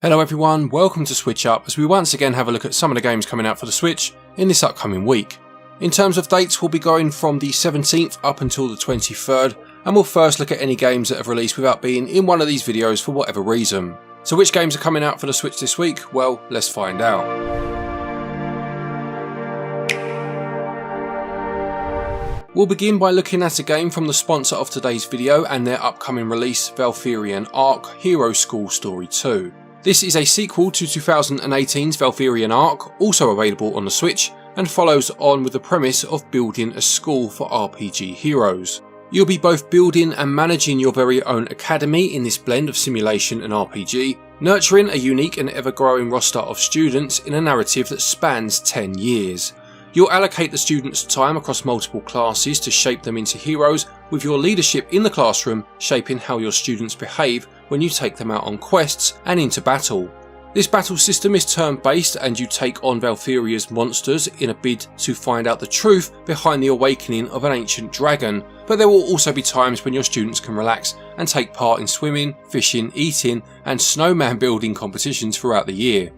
Hello everyone, welcome to SwitchUp as we once again have a look at some of the games coming out for the Switch in this upcoming week. In terms of dates, we'll be going from the 17th up until the 23rd, and we'll first look at any games that have released without being in one of these videos for whatever reason. So which games are coming out for the Switch this week? Well, let's find out. We'll begin by looking at a game from the sponsor of today's video and their upcoming release, Valthirian Arc Hero School Story 2. This is a sequel to 2018's Valthirian Arc, also available on the Switch, and follows on with the premise of building a school for RPG heroes. You'll be both building and managing your very own academy in this blend of simulation and RPG, nurturing a unique and ever-growing roster of students in a narrative that spans 10 years. You'll allocate the students' time across multiple classes to shape them into heroes, with your leadership in the classroom shaping how your students behave when you take them out on quests and into battle. This battle system is turn-based and you take on Valthiria's monsters in a bid to find out the truth behind the awakening of an ancient dragon, but there will also be times when your students can relax and take part in swimming, fishing, eating and snowman building competitions throughout the year.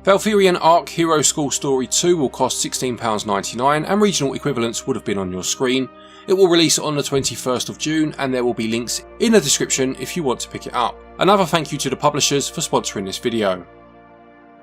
Valthirian Arc Hero School Story 2 will cost £16.99 and regional equivalents would have been on your screen. It will release on the 21st of June and there will be links in the description if you want to pick it up. Another thank you to the publishers for sponsoring this video.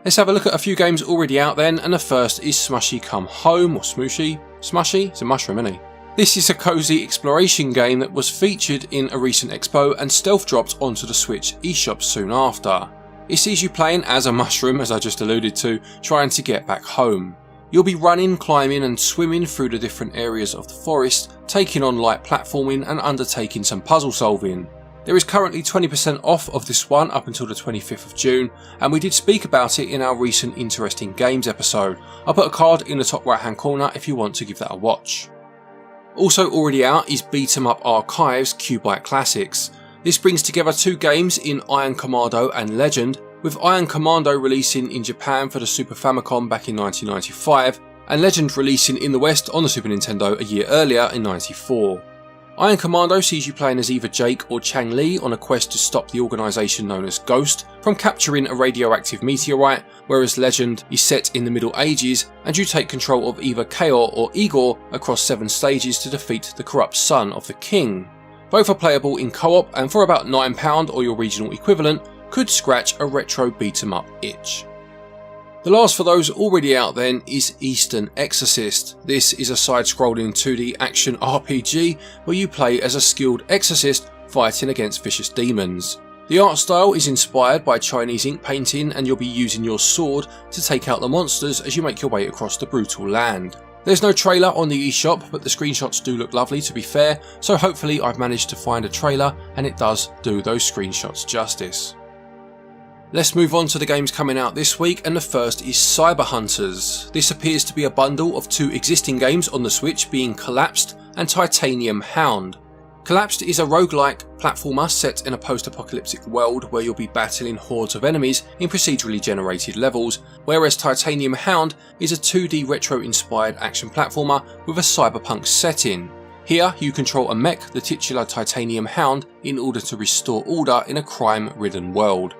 Let's have a look at a few games already out then, and the first is Smushi Come Home, or Smushi? Smushy? It's a mushroom, isn't he? This is a cozy exploration game that was featured in a recent expo and stealth dropped onto the Switch eShop soon after. It sees you playing as a mushroom, as I just alluded to, trying to get back home. You'll be running, climbing and swimming through the different areas of the forest, taking on light platforming and undertaking some puzzle solving. There is currently 20% off of this one up until the 25th of June, and we did speak about it in our recent Interesting Games episode. I'll put a card in the top right hand corner if you want to give that a watch. Also already out is Beat 'em Up Archives QUByte Classics. This brings together two games in Iron Commando and Legend, with Iron Commando releasing in Japan for the Super Famicom back in 1995, and Legend releasing in the West on the Super Nintendo a year earlier in 94. Iron Commando sees you playing as either Jake or Chang Li on a quest to stop the organisation known as Ghost from capturing a radioactive meteorite, whereas Legend is set in the Middle Ages and you take control of either Kaor or Igor across 7 stages to defeat the corrupt son of the king. Both are playable in co-op and for about £9 or your regional equivalent could scratch a retro beat 'em up itch. The last for those already out then is Eastern Exorcist. This is a side-scrolling 2D action RPG where you play as a skilled exorcist fighting against vicious demons. The art style is inspired by Chinese ink painting and you'll be using your sword to take out the monsters as you make your way across the brutal land. There's no trailer on the eShop, but the screenshots do look lovely to be fair, so hopefully I've managed to find a trailer and it does do those screenshots justice. Let's move on to the games coming out this week, and the first is Cyber Hunters. This appears to be a bundle of 2 existing games on the Switch, being Collapsed and Titanium Hound. Collapsed is a roguelike platformer set in a post-apocalyptic world where you'll be battling hordes of enemies in procedurally generated levels, whereas Titanium Hound is a 2D retro-inspired action platformer with a cyberpunk setting. Here you control a mech, the titular Titanium Hound, in order to restore order in a crime-ridden world.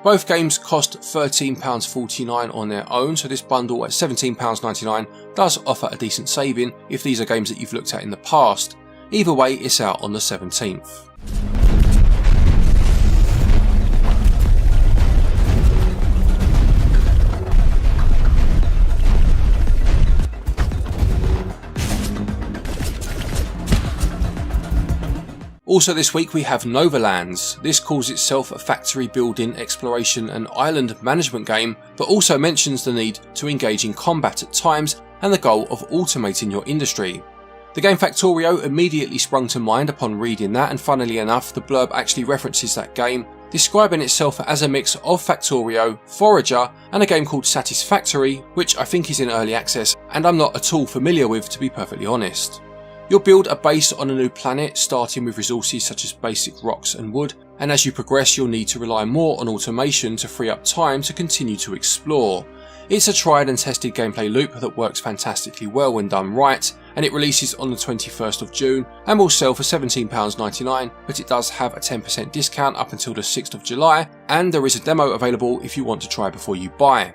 Both games cost £13.49 on their own, so this bundle at £17.99 does offer a decent saving if these are games that you've looked at in the past. Either way, it's out on the 17th. Also this week we have Novalands. This calls itself a factory building, exploration and island management game, but also mentions the need to engage in combat at times and the goal of automating your industry. The game Factorio immediately sprung to mind upon reading that, and funnily enough the blurb actually references that game, describing itself as a mix of Factorio, Forager and a game called Satisfactory, which I think is in early access and I'm not at all familiar with, to be perfectly honest. You'll build a base on a new planet, starting with resources such as basic rocks and wood, and as you progress you'll need to rely more on automation to free up time to continue to explore. It's a tried and tested gameplay loop that works fantastically well when done right, and it releases on the 21st of June and will sell for £17.99, but it does have a 10% discount up until the 6th of July, and there is a demo available if you want to try before you buy.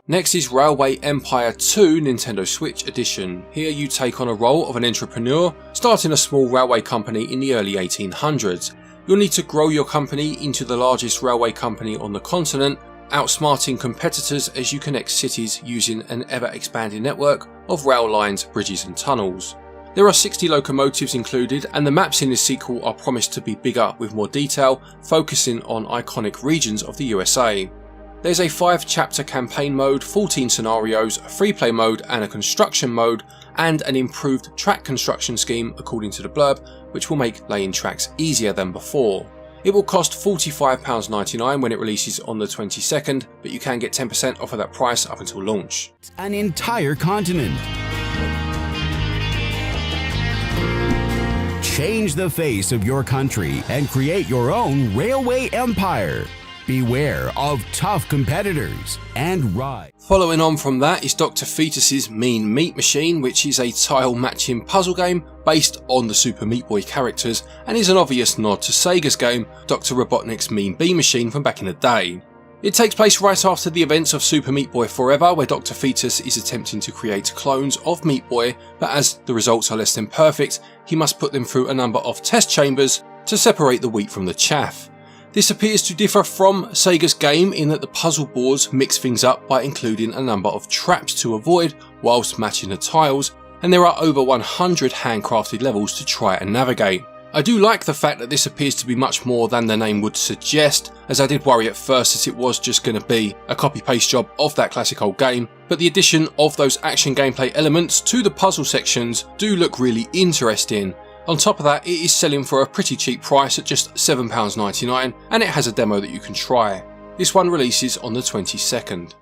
Next is Railway Empire 2 Nintendo Switch Edition. Here you take on a role of an entrepreneur starting a small railway company in the early 1800s. You'll need to grow your company into the largest railway company on the continent, outsmarting competitors as you connect cities using an ever-expanding network of rail lines, bridges and tunnels. There are 60 locomotives included, and the maps in this sequel are promised to be bigger with more detail, focusing on iconic regions of the USA. There's a 5-chapter campaign mode, 14 scenarios, a free play mode and a construction mode, and an improved track construction scheme according to the blurb, which will make laying tracks easier than before. It will cost £45.99 when it releases on the 22nd, but you can get 10% off of that price up until launch. An entire continent. Change the face of your country and create your own railway empire. Beware of tough competitors and ride. Following on from that is Dr. Fetus's Mean Meat Machine, which is a tile matching puzzle game based on the Super Meat Boy characters and is an obvious nod to Sega's game Dr. Robotnik's Mean Bee Machine from back in the day. It takes place right after the events of Super Meat Boy Forever, where Dr. Fetus is attempting to create clones of Meat Boy, but as the results are less than perfect, he must put them through a number of test chambers to separate the wheat from the chaff. This appears to differ from Sega's game in that the puzzle boards mix things up by including a number of traps to avoid whilst matching the tiles, and there are over 100 handcrafted levels to try and navigate. I do like the fact that this appears to be much more than the name would suggest, as I did worry at first that it was just going to be a copy-paste job of that classic old game, but the addition of those action gameplay elements to the puzzle sections do look really interesting. On top of that, it is selling for a pretty cheap price at just £7.99, and it has a demo that you can try. This one releases on the 22nd.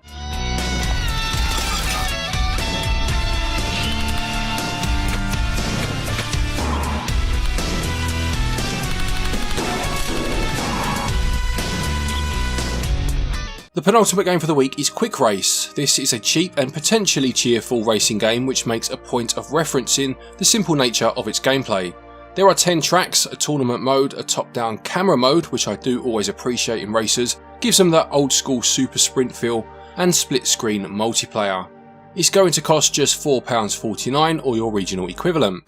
The penultimate game for the week is Quick Race. This is a cheap and potentially cheerful racing game which makes a point of referencing the simple nature of its gameplay. There are 10 tracks, a tournament mode, a top-down camera mode, which I do always appreciate in racers, gives them that old school super sprint feel, and split screen multiplayer. It's going to cost just £4.49 or your regional equivalent.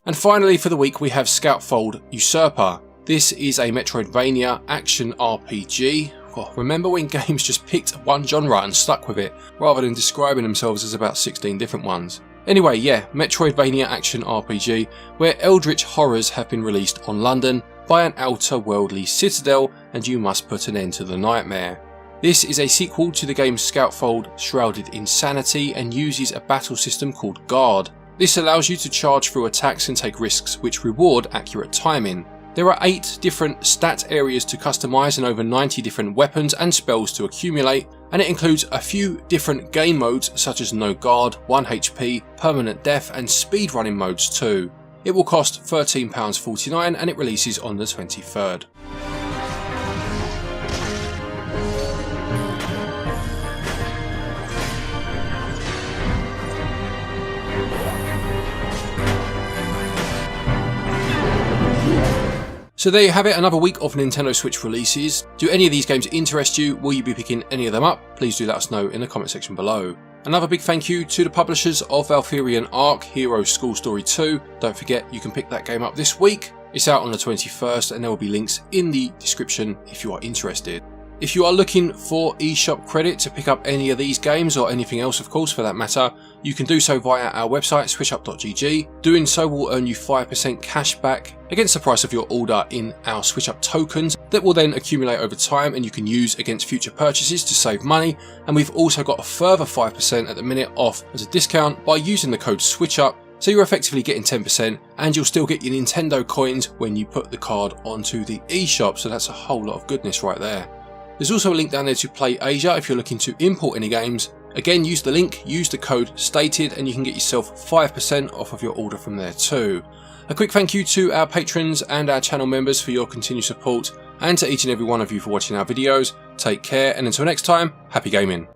And finally for the week we have Skautford Usurper. This is a Metroidvania action RPG. Well, remember when games just picked one genre and stuck with it, rather than describing themselves as about 16 different ones. Anyway, yeah, Metroidvania action RPG, where eldritch horrors have been released on London by an outer-worldly citadel, and you must put an end to the nightmare. This is a sequel to the game Skautford Shrouded in Sanity and uses a battle system called Guard. This allows you to charge through attacks and take risks which reward accurate timing. There are 8 different stat areas to customise and over 90 different weapons and spells to accumulate, and it includes a few different game modes such as No Guard, 1 HP, Permanent Death and speedrunning modes too. It will cost £13.49 and it releases on the 23rd. So there you have it, another week of Nintendo Switch releases. Do any of these games interest you? Will you be picking any of them up? Please do let us know in the comment section below. Another big thank you to the publishers of Valthirian Arc Hero School Story 2. Don't forget you can pick that game up this week. It's out on the 21st and there will be links in the description if you are interested. If you are looking for eShop credit to pick up any of these games, or anything else of course for that matter, you can do so via our website switchup.gg. Doing so will earn you 5% cash back against the price of your order in our SwitchUp tokens that will then accumulate over time and you can use against future purchases to save money. And we've also got a further 5% at the minute off as a discount by using the code SwitchUp. So you're effectively getting 10% and you'll still get your Nintendo coins when you put the card onto the eShop, so that's a whole lot of goodness right there. There's also a link down there to Play Asia if you're looking to import any games. Again, use the link, use the code stated, and you can get yourself 5% off of your order from there too. A quick thank you to our patrons and our channel members for your continued support, and to each and every one of you for watching our videos. Take care, and until next time, happy gaming.